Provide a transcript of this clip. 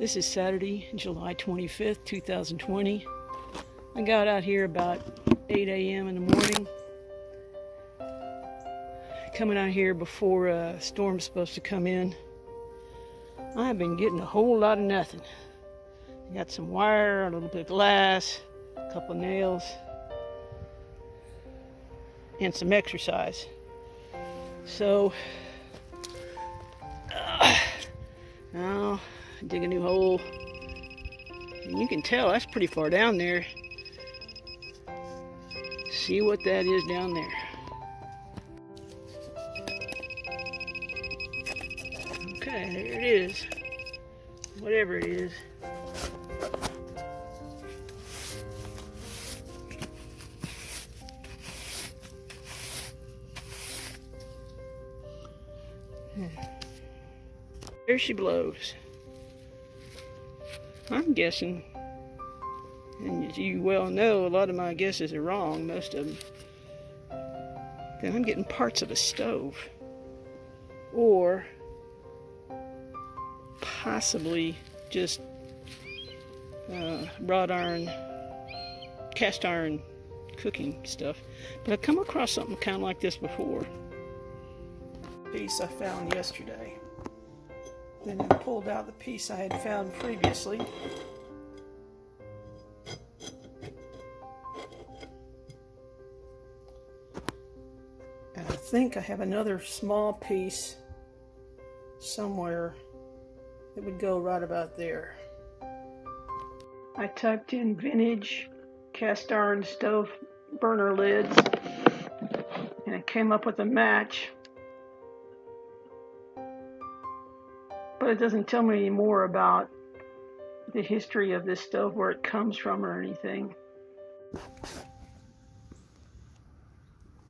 This is Saturday, July 25th, 2020. I got out here about 8 a.m. in the morning. Coming out here before a storm's supposed to come in. I've been getting a whole lot of nothing. I got some wire, a little bit of glass, a couple of nails, and some exercise. So, now dig a new hole. And you can tell that's pretty far down there. See what that is down there. Okay, there it is. Whatever it is. There she blows. I'm guessing, and as you well know, a lot of my guesses are wrong, most of them, that I'm getting parts of a stove. Or possibly just wrought iron, cast iron cooking stuff. But I've come across something kind of like this before. Piece I found yesterday. Then I pulled out the piece I had found previously. And I think I have another small piece somewhere that would go right about there. I typed in vintage cast iron stove burner lids and it came up with a match. But it doesn't tell me any more about the history of this stove, where it comes from or anything.